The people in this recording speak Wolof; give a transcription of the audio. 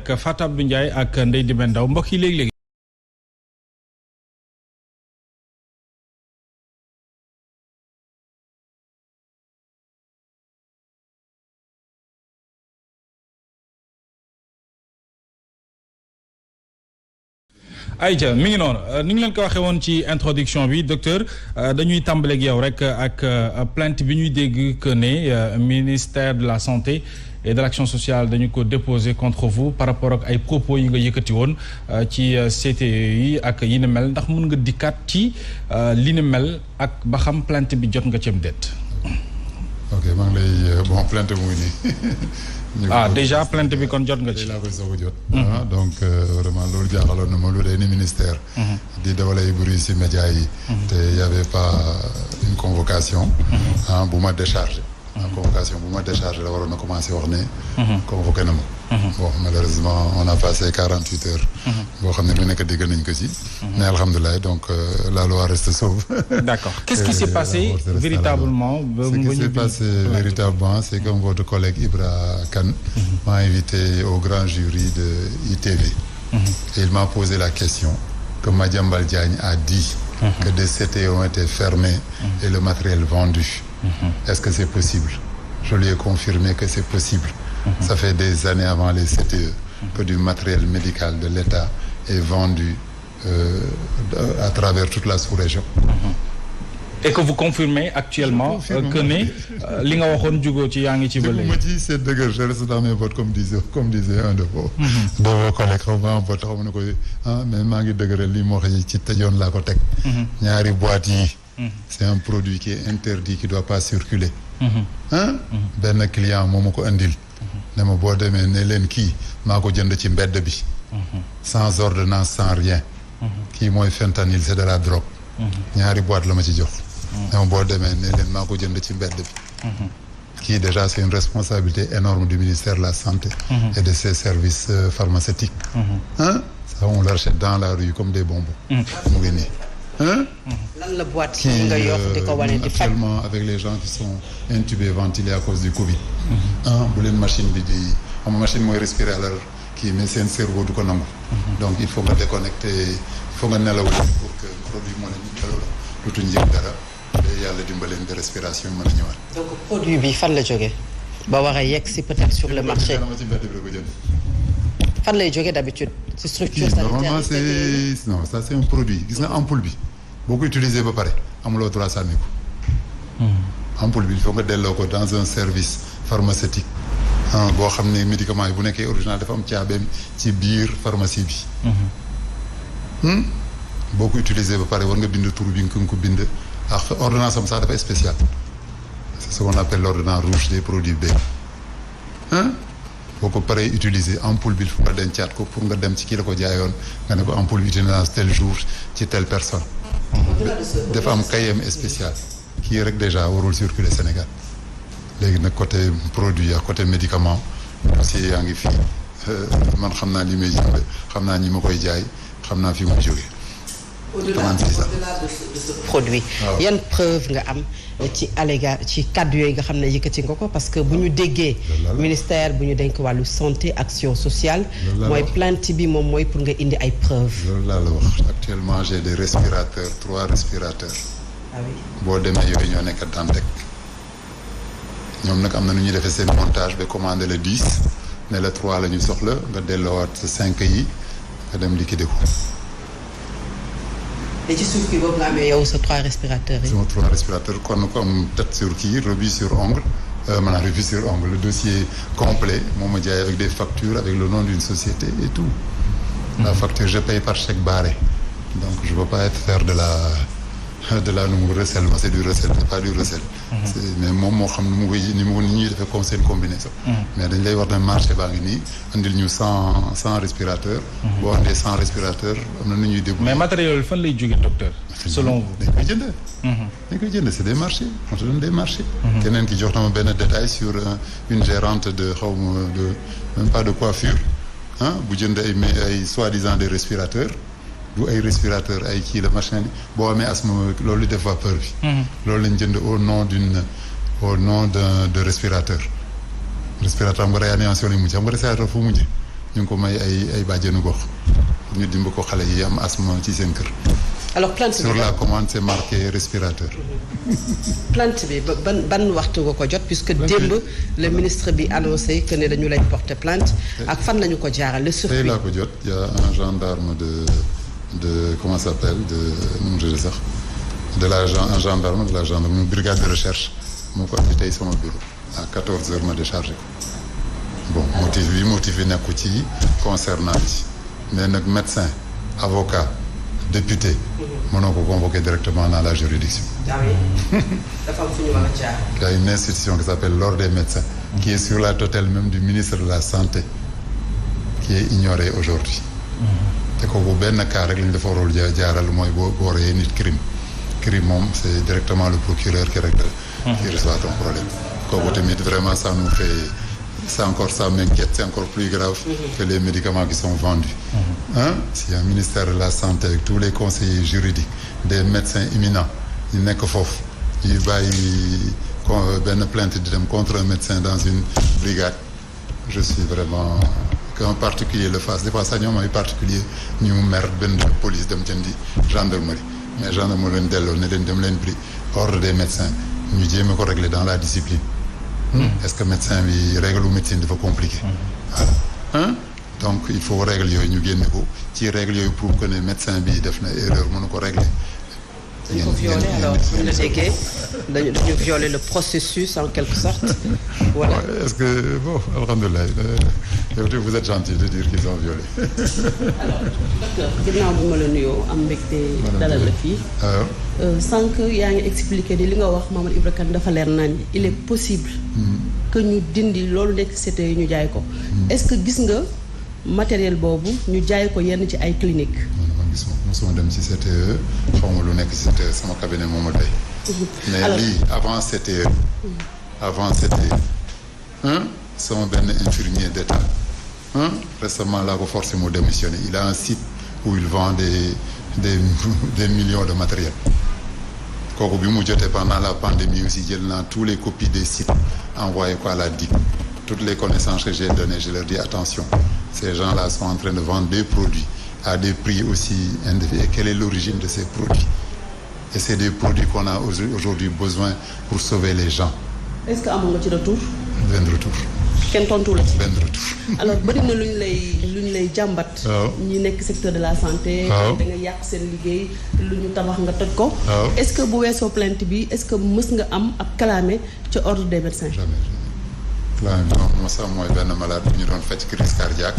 ak Fatou Abdou Ndiaye ak Ndeye Dimbé Ndaw mbokk yi léegi-léegi ayca mi ngi noonu ni ñu leen ko waxee woon ci introduction bi docteur dañuy tàmbaleeg yow rek ak plainte bi ñuy dégg que ne ministère de la santé et de l'action sociale dañu ko déposé contre vous par rapport ak ay propos yi nga yëkkati woon ci CTE yi ak yi ni mel ndax mën nga dikkaat ci li ni mel ak ba xam plainte bi jot nga cem déet. ok maa ngi lay bon plainte mu ngi nii. déjà plainte bi kon jot nga ci. laa koy soog a jot. donc vraiment loolu jaaxaloon na ma lu day ni ministère. di dawalay bruit ci média yi. te y avait pas une convocation. bu ma déchargé. convocation bu ma déchargé la waroon a commencé wax ne. convoqué na ma. bon malheureusement on a passé 48 heures. boo xam ne lu nekk dégg nañ ko ci. mais alhamdulilah donc la loi reste sauve. D'accord. Qu'est-ce qui s'est passé véritablement? Ce qui s'est passé véritablement, c'est que votre collègue Ibra Kane m'a invité au grand jury de ITV. Et il m'a posé la question que Madiambal Diagne a dit que des CTE ont été fermés et le matériel vendu. Est-ce que c'est possible? Je lui ai confirmé que c'est possible. Ça fait des années avant les CTE que du matériel médical de l'État est vendu à travers toute la sous-région. Et que vous confirmez actuellement que ne li nga waxoon jugoo ci yaa ngi ci ba léegi. ma ci c'est dëgg je reste dans mes bottes comme disait un de vos collègues xaw ma bot xaw ma ne ko mais maa ngi dëgëral li moo xam ci tëjoon laa ko teg. ñaari boîtes yi. c'est un produit qui est interdit qui doit pas circuler. benn client moo ma ko andil. ne ma boo demee ne leen kii maa ko jënd ci mbedd bi. sans ordonnance sans rien. kii mooy fentanyl c'est de la drogue. ñaari boîte la ma ci jox. ne ma boo demee ne leen maa ko jënd ci mbedd bi. kii déjà c'est une responsabilité énorme du ministère de la santé. Et de ses services pharmaceutiques. Ça on l'achète dans la rue comme des bonbons. mu ngi nii. lan la boîte yi nga yor di ko wane di faj actuellement avec les gens qui sont intubés ventilés à cause du Covid. bu leen machine bi di xam nga machine mooy respirer à leur kii mais seen cerveau du ko nangu. donc il faut nga déconnecter il faut nga nelaw pour que produit moo leen daloo dutuñ yëg dara te yàlla dimbaleen de respiration mën a ñëwaat. donc produit bi fan la jógee ba war a yegg si peut-être sur le marché. fan lay jógee d'habitude ci structure sanitaire. normalement c'est non ça c'est un produit gis nga ampoule bi boo ko utiliser ba pare amuloo droit sànni ko. ampoule bi il faut nga delloo ko dans un service pharmaceutique. boo xam ne médicament yi bu nekkee original dafa am caabeem ci biir pharmacie bi. boo ko utiliser ba pare war nga bind tur bi nga ko bind ak ordonnance am sax dafa spécial. c'est ce qu'on appelle l'ordonnance rouge des produits B. boo ko paree utiliser ampoule bi fu nga dencaat ko pour nga dem ci kii la ko jaayoon nga ne ko ampoule bi utilisation tel jour ci telle personne. dafa am kayem spécial. kii rek déjà warul circuler Sénégal. léegi nag côté produit ak côté médicament aussi yaa ngi fii man xam naa li may jënd xam naa ñi ma koy jaay xam naa fi mu jógee. au-delà de ce produit. yan preuve nga am ci kàddu yooyu nga xam ne yëkkati nga ko parce que bu ñu déggee. ministère bu ñu dénk wàllu santé action sociale. mooy plainte bi moom mooy pour nga indi ay preuves. loolu laa la wax actuellement j'ai des respirateurs 3 respirateurs. ah oui boo demee yooyu ñoo nekk Dantec. ñoom nag am na nu ñuy defee seen montage ba commandé le 10 ne la 3 la ñu soxla nga delloowaat sa 5 yi nga dem liquider ko. te ci suuf bi boobu nga amee yow sa 3 respirateurs yi. sama 3 respirateurs kon ko am tête sur kii revue sur ongle maanaam revue sur ongle le dossier complet moo ma jaay avec des factures avec le nom d'une société et tout. La facture je paye par chèque barré donc je peux pas faire de la nu mu recellement c'est du recel c'est pas du recel. mais moom moo xam ni ñuy defee comme seen combinaison. mais dañ lay wax ne marché baa ngi nii andil ñu 100 respirateurs. boo andee 100 respirateurs am na nu ñuy déglu. mais matériel fan lay jógee docteur. selon vous dañ koy jënd. dañ koy jënd c'est des marchés on te donne des marchés. keneen ki jox na ma benn détail sur une gérante de xaw ma de même pas de coiffure bu jënd ay soi-disant des respirateurs. du ay respirateur ay kii la machin bi boo amee asthme loolu def vapeur bi. loolu lañ jënd au nom de respirateur. respirateur xam nga réanimation lañ mujj xam nga respirateur fu mujj ñu ngi ko may ay bàjjenu gox ñu dimb ko xale yi am asthme ci seen kër. alors plainte bi sur la commande c'est marqué respirateur. plainte bi ban waxtu nga ko jot puisque démb le ministre bi annoncé que ne dañu lay porter plainte ak fan lañu ko jaaral le circuit. tey laa ko jot y a un gendarme de comment ça s'appelle nu mu tudd sax un gendarme de la gendarmerie brigade de recherche moo ko andi tey sama bureau à 14h ma déchargé ko bon motif yi nekku ci concernant ci mais nag médecin avocat député mënoo ko convoquer directement dans la juridiction. ah oui dafa am fu ñu war a jaar. Il y a une institution qui s'appelle l'ordre des médecins qui est sur la tutelle même du ministre de la santé qui est ignorée aujourd'hui te kooku benn cas rek lañ dafa warul jaaral mooy boo reyee nit crime moom c'est directement le procureur qui règle qui reçoit ton problème kooku tamit vraiment ça nous fait ça m'inquiète, c'est encore plus grave que les médicaments qui sont vendus. S'il y a un ministère de la santé avec tous les conseillers juridiques, des médecins éminents, ils nekk foofu ñu bàyyi benn plainte di dem contre un médecin dans une brigade. Je suis vraiment qu'un particulier le fasse des fois sax ñoom ay particulier ñu mer benn police dem jëndi gendarmerie mais gendarmerie leen delloo ne leen dem leen bri ordre des médecins ñu jéem a ko régler dans la discipline. Est-ce que médecin bi règle médecine dafa compliqué. Voilà donc il faut règle yooyu ñu génne ko ci règle yooyu pour que ne médecin bi def na erreur mënu ko régler. dañu ko violer alors bu ñu la déggee dañu violer le processus en quelque sorte. Voilà. Est-ce que bon alhamdulilah vous êtes gentil de dire qu'ils ont violé. alors docteur ginnaaw bu ma la nuyoo am mbégte dalal la fii. sànq yaa ngi expliqué ni li nga wax Mamadou Ibra Kane dafa leer nañ il est possible. que ñu dindi loolu nekk CTE yi ñu jaay ko. est-ce que gis nga matériel boobu ñu jaay ko yenn ci ay cliniques. mosuma dem ci CTE xaw ma lu nekk ci CTE sama cabinet moom a doy. mais lii avant CTE. sama benn infirmier d'État. récemment laa ko forcé mu démissionner il a un site où il vend des millions de matériel. kooku bi mu jotee pendant la pandémie aussi jël naa tous les copies des sites envoyé ko à la DIC. toutes les connaissances que j'ai données je leur dis attention ces gens-là sont en train de vendre des produits à des prix aussi indéfinis. Quelle est l'origine de ces produits? Et c'est des produits qu'on a aujourd'hui besoin pour sauver les gens. Est-ce que amoon nga ci retour? benn retour. kenn tontu la ci. benn retour. alors bëri na lu ñu lay jàmbat. ñi nekk secteur de la santé. da nga yàq seen liggéey lu ñu tabax nga toj ko. est-ce que bu weesoo plainte bi est-ce que mës nga am ab clamé ci ordre des médecins? jamais clamé bi moom sax mooy benn malade bu ñu doon faj crise cardiaque.